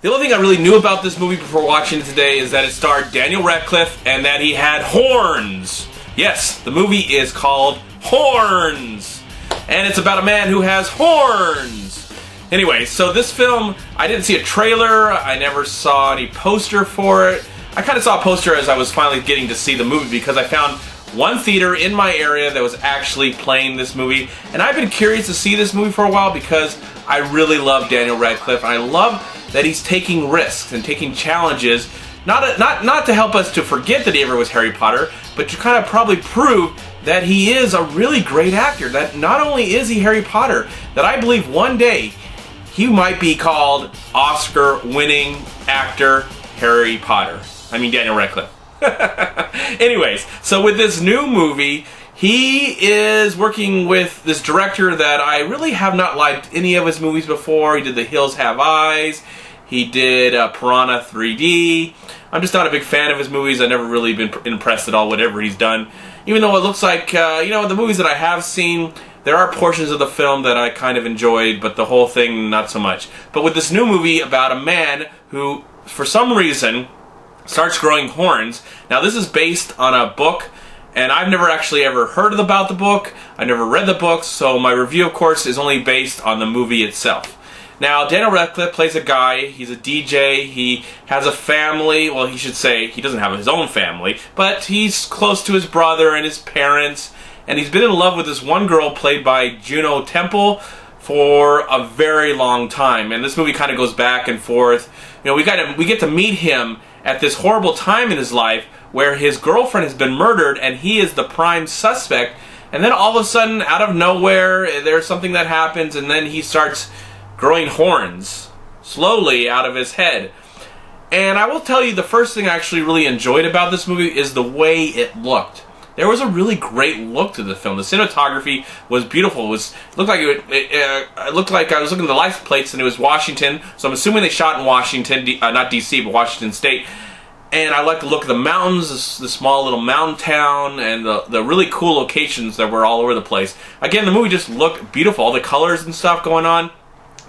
The only thing I really knew about this movie before watching it today is that it starred Daniel Radcliffe and that he had horns. Yes, the movie is called Horns. And it's about a man who has horns. Anyway, so this film, I didn't see a trailer. I never saw any poster for it. I kind of saw a poster as I was finally getting to see the movie because I found one theater in my area that was actually playing this movie. And I've been curious to see this movie for a while because I really love Daniel Radcliffe. And I love that he's taking risks and taking challenges, not to help us to forget that he ever was Harry Potter, but to kind of probably prove that he is a really great actor. That not only is he Harry Potter, that I believe one day he might be called Oscar-winning actor Harry Potter. I mean Daniel Radcliffe. Anyways, so with this new movie, he is working with this director that I really have not liked any of his movies before. He did The Hills Have Eyes. He did Piranha 3D. I'm just not a big fan of his movies. I've never really been impressed at all, whatever he's done. Even though it looks like, the movies that I have seen, there are portions of the film that I kind of enjoyed, but the whole thing, not so much. But with this new movie about a man who, for some reason, starts growing horns. Now, this is based on a book, and I've never actually ever heard about the book. I never read the book, so my review, of course, is only based on the movie itself. Now, Daniel Radcliffe plays a guy. He's a DJ. He has a family. Well, he should say he doesn't have his own family, but he's close to his brother and his parents, and he's been in love with this one girl played by Juno Temple for a very long time. And this movie kind of goes back and forth. We get to meet him at this horrible time in his life where his girlfriend has been murdered and he is the prime suspect. And then all of a sudden, out of nowhere, there's something that happens, and then he starts growing horns slowly out of his head. And I will tell you, the first thing I actually really enjoyed about this movie is the way it looked. There was a really great look to the film. The cinematography was beautiful. It looked like I was looking at the license plates and it was Washington. So I'm assuming they shot in Washington, not DC, but Washington State. And I like the look of the mountains, the small little mountain town, and the really cool locations that were all over the place. Again, the movie just looked beautiful. All the colors and stuff going on.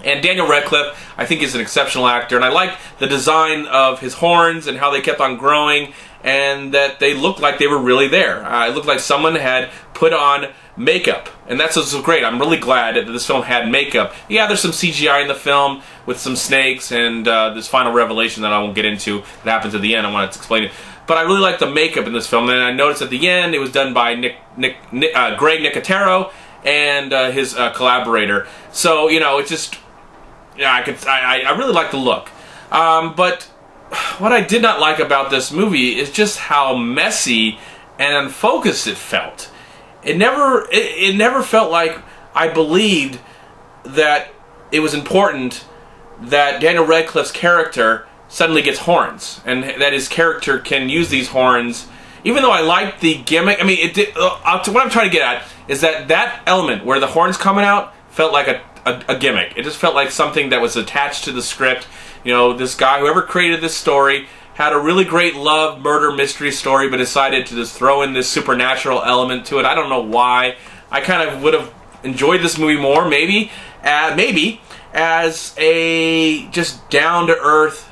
And Daniel Radcliffe, I think, is an exceptional actor. And I like the design of his horns and how they kept on growing, and that they looked like they were really there. It looked like someone had put on makeup. And that's what's so great. I'm really glad that this film had makeup. Yeah, there's some CGI in the film with some snakes and this final revelation that I won't get into that happens at the end. I want to explain it. But I really like the makeup in this film. And I noticed at the end it was done by Greg Nicotero and his collaborator. So, it's just... Yeah, I really like the look. But what I did not like about this movie is just how messy and unfocused it felt. It never felt like I believed that it was important that Daniel Radcliffe's character suddenly gets horns, and that his character can use these horns. Even though I liked the gimmick, I mean, what I'm trying to get at is that element where the horns coming out felt like a gimmick. It just felt like something that was attached to the script. This guy, whoever created this story, had a really great love murder mystery story, but decided to just throw in this supernatural element to it. I don't know why. I kind of would have enjoyed this movie more, maybe as a just down-to-earth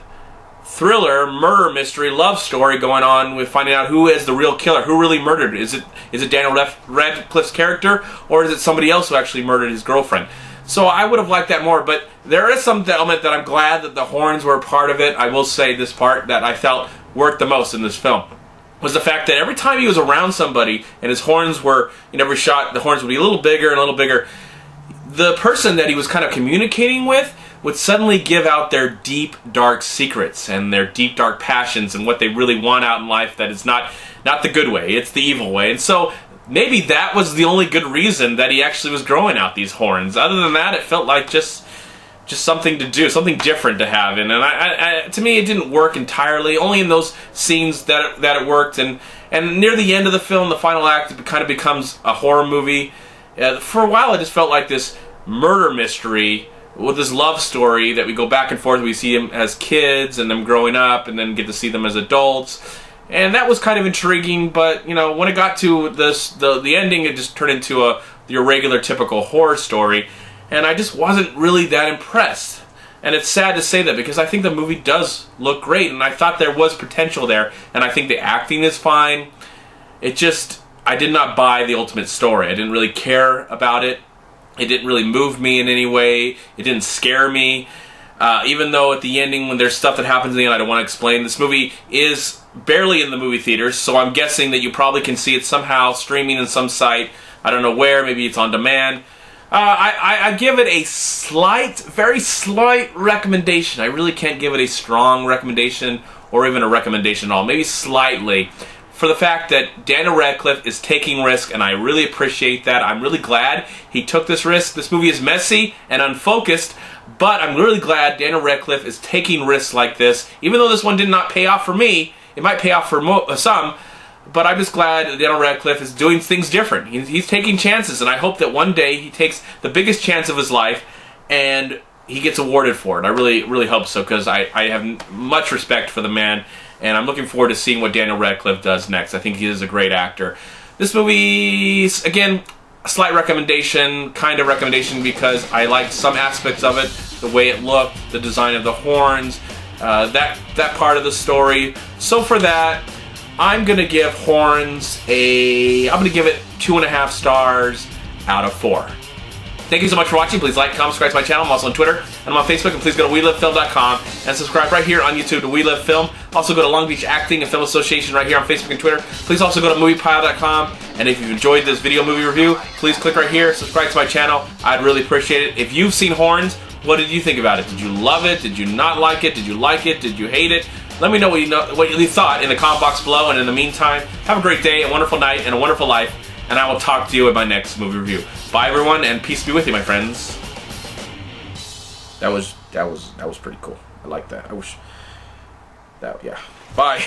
thriller, murder mystery, love story going on with finding out who is the real killer, who really murdered. Is it Daniel Radcliffe's character, or is it somebody else who actually murdered his girlfriend? So I would have liked that more, but there is some element that I'm glad that the horns were a part of it. I will say this part that I felt worked the most in this film was the fact that every time he was around somebody and his horns were, every shot, the horns would be a little bigger and a little bigger, the person that he was kind of communicating with would suddenly give out their deep, dark secrets and their deep, dark passions and what they really want out in life that is not the good way, it's the evil way. And so maybe that was the only good reason that he actually was growing out these horns. Other than that, it felt like just something to do, something different to have. And to me, it didn't work entirely. Only in those scenes that it worked. And near the end of the film, the final act, it kind of becomes a horror movie. For a while, it just felt like this murder mystery with this love story that we go back and forth. We see them as kids and them growing up, and then get to see them as adults. And that was kind of intriguing, but when it got to the ending, it just turned into your regular typical horror story, and I just wasn't really that impressed. And it's sad to say that because I think the movie does look great, and I thought there was potential there, and I think the acting is fine. It just, I did not buy the ultimate story. I didn't really care about it. It didn't really move me in any way. It didn't scare me. Even though at the ending, when there's stuff that happens in the end, I don't want to explain. This movie is barely in the movie theaters, so I'm guessing that you probably can see it somehow streaming in some site. I don't know where. Maybe it's on demand. I give it a slight, very slight recommendation. I really can't give it a strong recommendation or even a recommendation at all. Maybe slightly. For the fact that Daniel Radcliffe is taking risk, and I really appreciate that. I'm really glad he took this risk. This movie is messy and unfocused, but I'm really glad Daniel Radcliffe is taking risks like this. Even though this one did not pay off for me, it might pay off for some, but I'm just glad that Daniel Radcliffe is doing things different. He's taking chances, and I hope that one day he takes the biggest chance of his life and he gets awarded for it. I really, really hope so, because I have much respect for the man, and I'm looking forward to seeing what Daniel Radcliffe does next. I think he is a great actor. This movie, again, a slight recommendation, kind of recommendation, because I liked some aspects of it, the way it looked, the design of the horns, that part of the story. So for that, I'm gonna give Horns I'm gonna give it 2.5 stars out of 4. Thank you so much for watching. Please like, comment, subscribe to my channel. I'm also on Twitter and I'm on Facebook. And please go to WeLiveFilm.com and subscribe right here on YouTube to We Live Film. Also go to Long Beach Acting and Film Association right here on Facebook and Twitter. Please also go to MoviePile.com. And if you've enjoyed this video movie review, please click right here, subscribe to my channel. I'd really appreciate it. If you've seen Horns, what did you think about it? Did you love it? Did you not like it? Did you like it? Did you hate it? Let me know what you thought in the comment box below. And in the meantime, have a great day, a wonderful night, and a wonderful life. And I will talk to you in my next movie review. Bye, everyone, and peace be with you, my friends. That was pretty cool. I like that. Yeah. Bye.